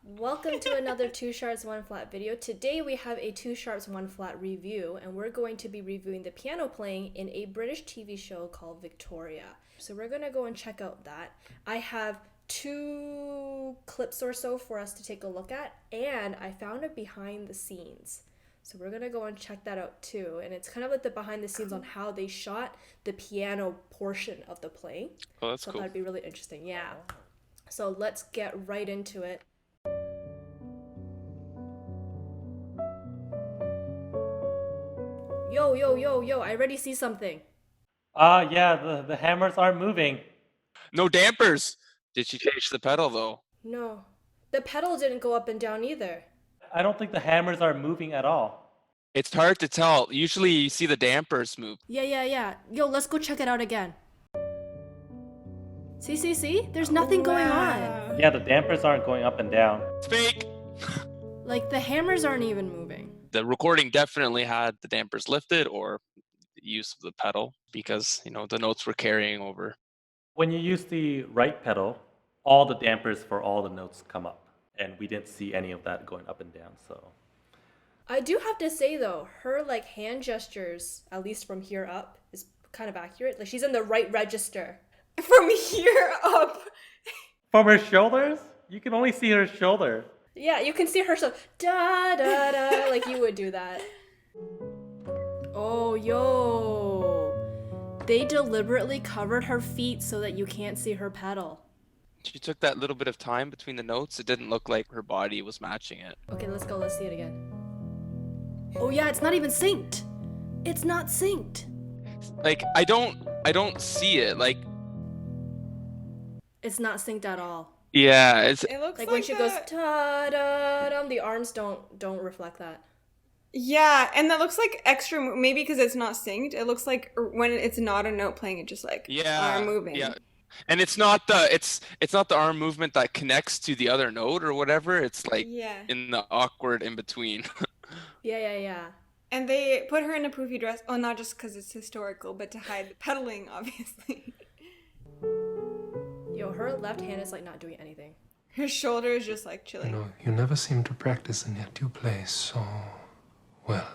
Welcome to another 2 sharps 1 flat video. Today we have a 2 sharps 1 flat review, and we're going to be reviewing the piano playing in a British TV show called Victoria. So we're going to go and check out that. I have 2 clips or so for us to take a look at, and I found a behind the scenes. So we're going to go and check that out too. And it's kind of like the behind the scenes on how they shot the piano portion of the playing. Oh, that's so cool. that'd be really interesting. Yeah. So let's get right into it. Yo, I already see something. Yeah, the hammers aren't moving. No dampers. Did she change the pedal though? No. The pedal didn't go up and down either. I don't think the hammers are moving at all. It's hard to tell. Usually you see the dampers move. Yeah. Yo, let's go check it out again. See? There's nothing going on. Yeah, the dampers aren't going up and down. It's fake. Like, the hammers aren't even moving. The recording definitely had the dampers lifted or the use of the pedal because, the notes were carrying over. When you use the right pedal, all the dampers for all the notes come up. And we didn't see any of that going up and down, so. I do have to say, though, her, hand gestures, at least from here up, is kind of accurate. Like, she's in the right register. From here up. From her shoulders? You can only see her shoulder. Yeah, you can see her so da, like you would do that. Oh, yo. They deliberately covered her feet so that you can't see her pedal. She took that little bit of time between the notes. It didn't look like her body was matching it. Okay, let's go. Let's see it again. Oh yeah, it's not even synced. It's not synced. Like, I don't see it. Like, it's not synced at all. yeah, It looks like when she goes ta da dum, the arms don't reflect that. Yeah, and that looks like extra. Maybe because it's not synced. It looks like when it's not a note playing, it just arm moving. Yeah. And it's not the arm movement that connects to the other note or whatever. It's like in the awkward in between. Yeah. And they put her in a poofy dress. Oh, not just because it's historical, but to hide the pedaling, obviously. Yo, her left hand is not doing anything. Her shoulder is just chilling. You never seem to practice, and yet you play so well.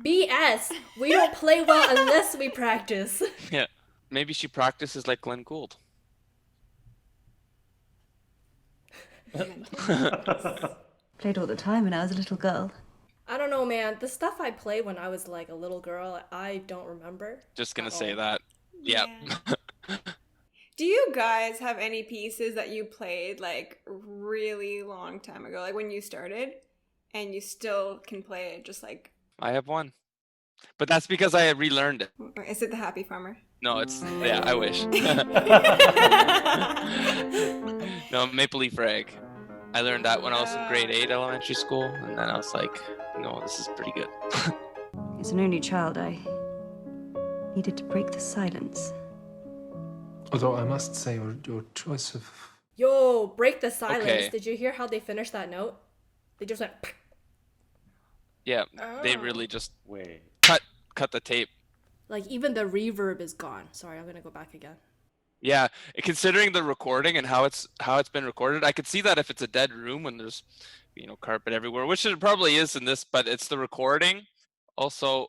BS! We don't play well unless we practice. Yeah. Maybe she practices like Glenn Gould. Played all the time when I was a little girl. I don't know, man. The stuff I played when I was a little girl, I don't remember. Just gonna say that. Yeah. Do you guys have any pieces that you played really long time ago, like when you started, and you still can play it just I have one. But that's because I relearned it. Is it the Happy Farmer? No, I wish. No, Maple Leaf Rag. I learned that when I was in grade 8 elementary school, and then I was like, no, this is pretty good. As an only child, I needed to break the silence. Although I must say, your choice of... Yo, break the silence. Okay. Did you hear how they finished that note? They just went... Yeah, they really just Wait. cut the tape. even the reverb is gone. Sorry, I'm gonna go back again. Yeah, considering the recording and how it's been recorded, I could see that if it's a dead room when there's, carpet everywhere, which it probably is in this, but it's the recording. Also,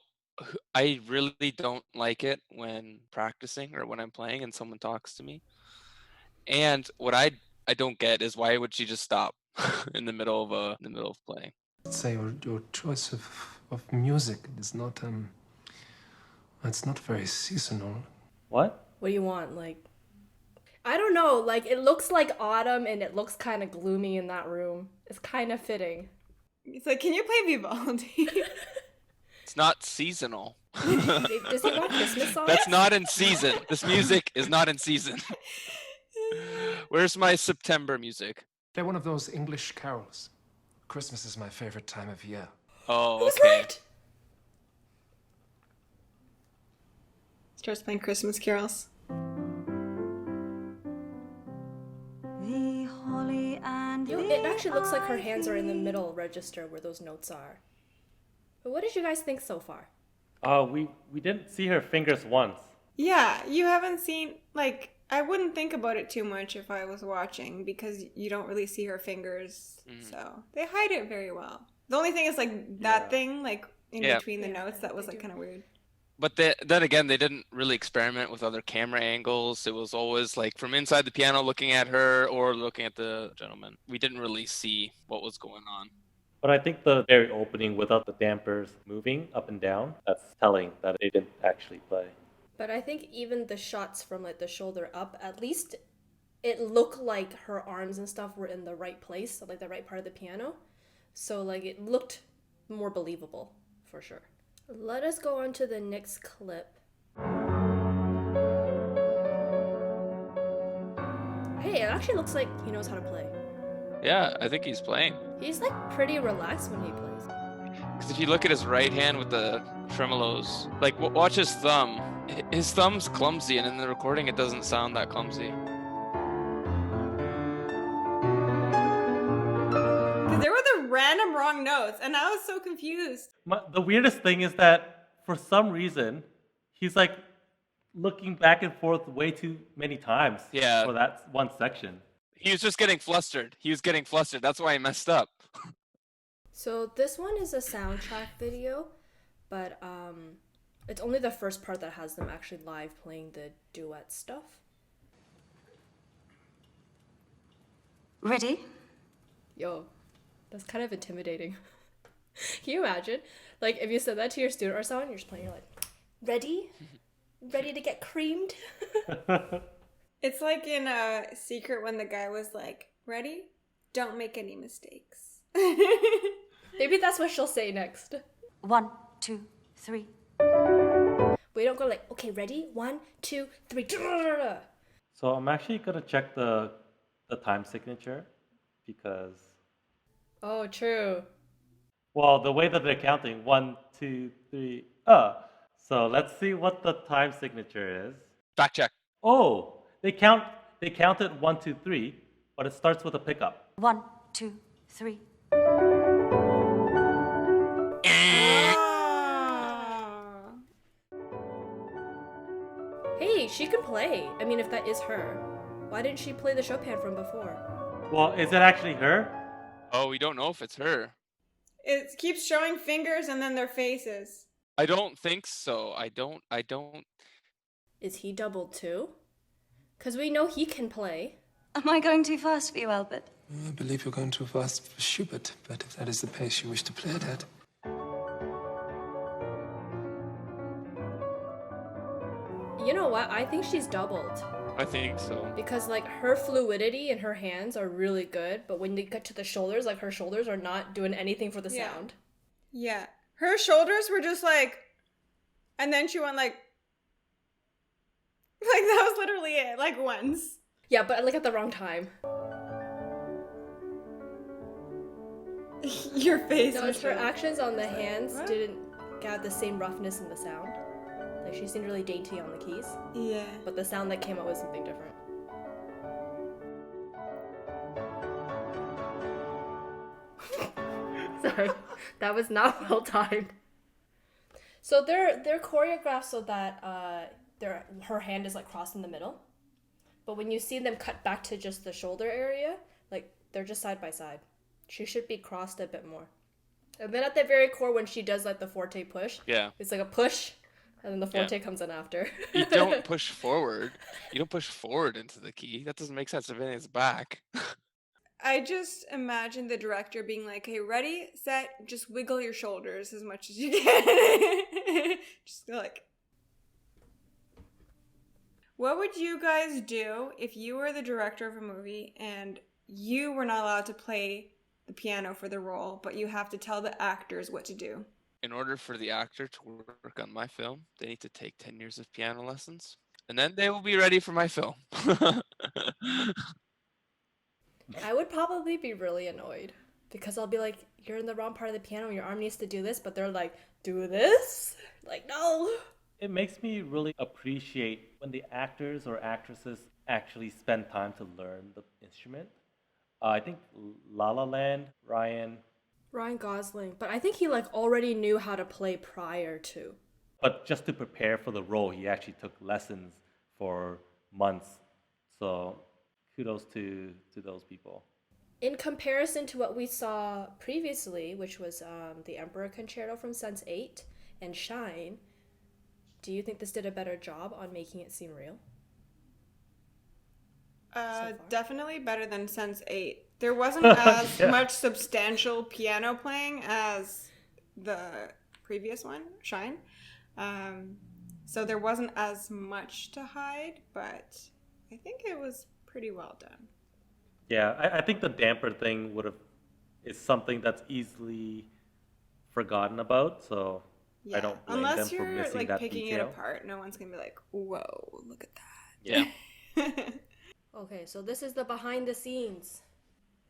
I really don't like it when practicing or when I'm playing and someone talks to me. And what I don't get is why would she just stop in the middle of playing? I'd say your choice of music is not, it's not very seasonal. What? What do you want? I don't know. It looks like autumn and it looks kind of gloomy in that room. It's kind of fitting. It's can you play Vivaldi? It's not seasonal. Does he want Christmas songs? That's not in season. This music is not in season. Where's my September music? They're one of those English carols. Christmas is my favorite time of year. Oh, Who's okay. right? Starts playing Christmas carols. The holly and It actually looks like her hands are in the middle register where those notes are. But what did you guys think so far? We didn't see her fingers once. Yeah, you haven't seen I wouldn't think about it too much if I was watching because you don't really see her fingers. So they hide it very well. The only thing is like that thing like in between the notes that was like kind of weird. But then again, they didn't really experiment with other camera angles. It was always like from inside the piano looking at her or looking at the gentleman. We didn't really see what was going on. But I think the very opening without the dampers moving up and down, that's telling that they didn't actually play. But I think even the shots from like the shoulder up, at least it looked like her arms and stuff were in the right place, so, like the right part of the piano. So like it looked more believable for sure. Let us go on to the next clip. Hey, it actually looks like he knows how to play. Yeah, I think he's playing. He's like pretty relaxed when he plays. Because if you look at his right hand with the tremolos, like watch his thumb. His thumb's clumsy, and in the recording it doesn't sound that clumsy. Because there were the random wrong notes, and I was so confused. The weirdest thing is that for some reason, he's like looking back and forth way too many times for that one section. He was just getting flustered. That's why he messed up. So this one is a soundtrack video, but it's only the first part that has them actually live playing the duet stuff. Ready? Yo, that's kind of intimidating. Can you imagine? Like, if you said that to your student or someone, you're just playing, you're like, ready? Ready to get creamed? It's like in Secret when the guy was like, ready? Don't make any mistakes. Maybe that's what she'll say next. 1, 2, 3. We don't go like, okay, ready? 1, 2, 3. So I'm actually going to check the time signature because... Oh, true. Well, the way that they're counting, 1, 2, 3, So let's see what the time signature is. Fact check. Oh, they counted 1, 2, 3, but it starts with a pickup. 1, 2, 3. Hey, she can play. I mean, if that is her. Why didn't she play the Chopin from before? Well, is it actually her? Oh, we don't know if it's her. It keeps showing fingers and then their faces. I don't think so. I don't. Is he doubled too? Because we know he can play. Am I going too fast for you, Albert? I believe you're going too fast for Schubert, but if that is the pace you wish to play it at. You know what? I think she's doubled. I think so. Because, like, her fluidity in her hands are really good, but when you get to the shoulders, like, her shoulders are not doing anything for the sound. Yeah. Her shoulders were just like... And then she went like... Like, that was literally it. Like, once. Yeah, but, like, at the wrong time. Your face. No, was her red. actions on the hands didn't get the same roughness in the sound. Like, she seemed really dainty on the keys. Yeah. But the sound that came out was something different. Sorry, that was not well timed. So they're choreographed so that her hand is like crossed in the middle. But when you see them cut back to just the shoulder area, like they're just side by side. She should be crossed a bit more. And then at the very core, when she does like the forte push, it's like a push, and then the forte comes in after. You don't push forward. You don't push forward into the key. That doesn't make sense if it's back. I just imagine the director being like, hey, ready, set, just wiggle your shoulders as much as you can. Just like... What would you guys do if you were the director of a movie and you were not allowed to play the piano for the role, but you have to tell the actors what to do? In order for the actor to work on my film, they need to take 10 years of piano lessons, and then they will be ready for my film. I would probably be really annoyed because I'll be like, you're in the wrong part of the piano, your arm needs to do this, but they're like, do this? Like, no. It makes me really appreciate when the actors or actresses actually spend time to learn the instrument. I think La La Land, Ryan Gosling, but I think he like already knew how to play prior to. But just to prepare for the role, he actually took lessons for months So kudos to those people. In comparison to what we saw previously, which was the Emperor Concerto from Sense 8 and Shine, do you think this did a better job on making it seem real? Definitely better than Sense 8. There wasn't as much substantial piano playing as the previous one, Shine. So there wasn't as much to hide, but I think it was pretty well done. Yeah, I think the damper thing is something that's easily forgotten about, so I don't blame them for missing Unless you're that picking detail. it apart, no one's gonna be like, whoa, look at that. Yeah. Okay, so this is the behind the scenes.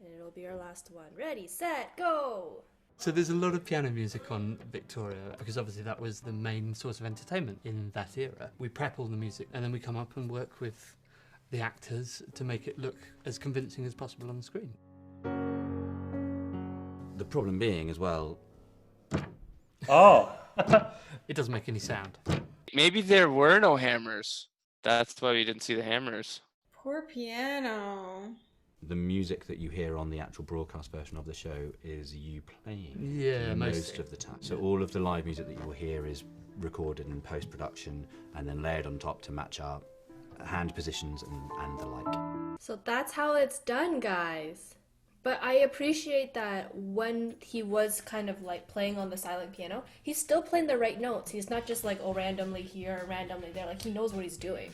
And it'll be our last one. Ready, set, go! So there's a lot of piano music on Victoria because obviously that was the main source of entertainment in that era. We prep all the music and then we come up and work with the actors to make it look as convincing as possible on the screen. The problem being as well... Oh! It doesn't make any sound. Maybe there were no hammers. That's why we didn't see the hammers. Poor piano. The music that you hear on the actual broadcast version of the show is you playing most of the time. So all of the live music that you will hear is recorded in post-production and then layered on top to match our hand positions and the like. So that's how it's done, guys. But I appreciate that when he was kind of like playing on the silent piano, he's still playing the right notes. He's not just like, oh, randomly here, randomly there. Like, he knows what he's doing.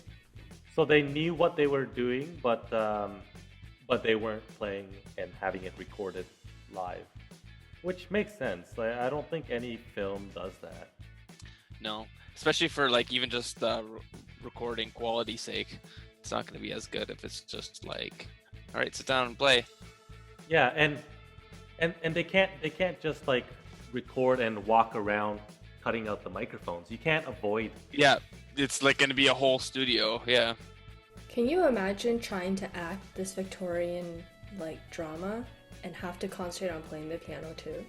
So they knew what they were doing, but they weren't playing and having it recorded live, which makes sense. Like, I don't think any film does that. No, especially for like even just recording quality sake. It's not going to be as good if it's just like, all right, sit down and play. Yeah, and they can't just like record and walk around cutting out the microphones. You can't avoid. Yeah, it's like going to be a whole studio. Yeah. Can you imagine trying to act this Victorian like drama and have to concentrate on playing the piano too?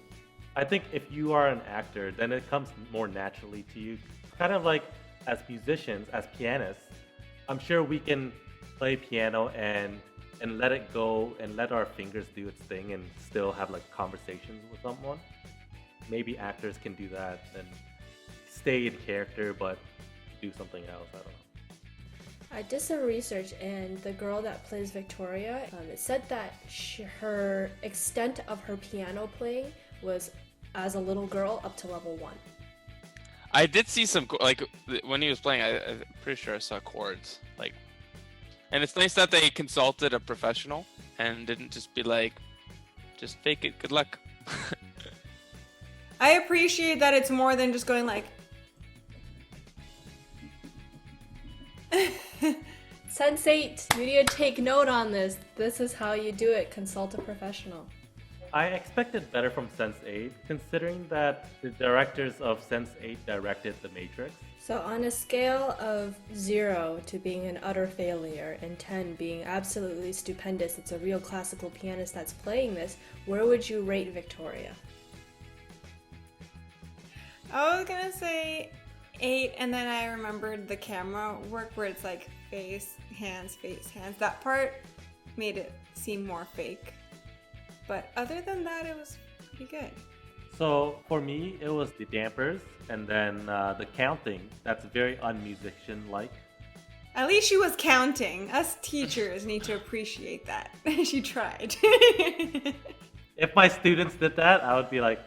I think if you are an actor, then it comes more naturally to you. Kind of like as musicians, as pianists, I'm sure we can play piano and let it go and let our fingers do its thing and still have like conversations with someone. Maybe actors can do that and stay in character but do something else. I don't know. I did some research, and the girl that plays Victoria, it said that her extent of her piano playing was as a little girl up to level 1. I did see some, like, when he was playing, I'm pretty sure I saw chords. Like, and it's nice that they consulted a professional and didn't just be like, just fake it, good luck. I appreciate that it's more than just going like... Sense8, you need to take note on this. This is how you do it. Consult a professional. I expected better from Sense8, considering that the directors of Sense8 directed The Matrix. So on a scale of 0 to being an utter failure and 10 being absolutely stupendous, it's a real classical pianist that's playing this, where would you rate Victoria? I was gonna say 8, and then I remembered the camera work where it's like face, hands, that part made it seem more fake. But other than that, it was pretty good. So for me, it was the dampers and then the counting. That's very unmusician-like. At least she was counting. Us teachers need to appreciate that. She tried. If my students did that, I would be like,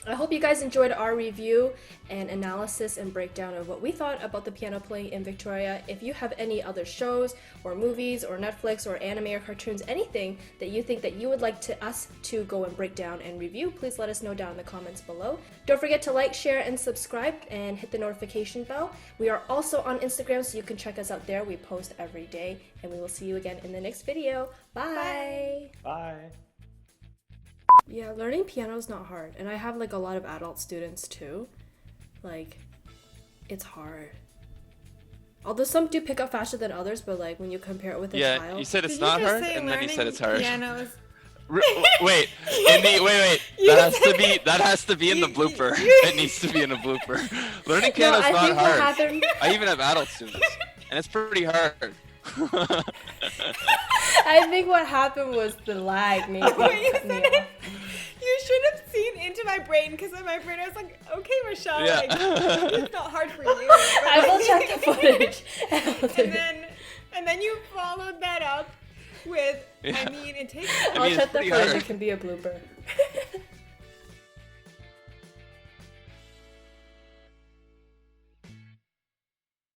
I hope you guys enjoyed our review and analysis and breakdown of what we thought about the piano playing in Victoria. If you have any other shows or movies or Netflix or anime or cartoons, anything that you think that you would like us to go and break down and review, please let us know down in the comments below. Don't forget to like, share, and subscribe and hit the notification bell. We are also on Instagram, so you can check us out there. We post every day, and we will see you again in the next video. Bye! bye. Yeah, learning piano is not hard, and I have like a lot of adult students too. Like, it's hard. Although some do pick up faster than others, but like when you compare it with a child. Yeah, you said it's Did not you just hard, say and then you said it's hard. Piano is... Wait, wait. That has to be in the blooper. It needs to be in a blooper. Learning piano is not hard. I even have adult students. and it's pretty hard. I think what happened was the lag, maybe. When you said it, you should have seen into my brain, because in my brain I was like, okay, Michelle, Yeah. like, it's not hard for you. But I will check the footage. and then you followed that up with, Yeah. I mean, it takes. I'll it's check the pretty footage. hard. It can be a blooper.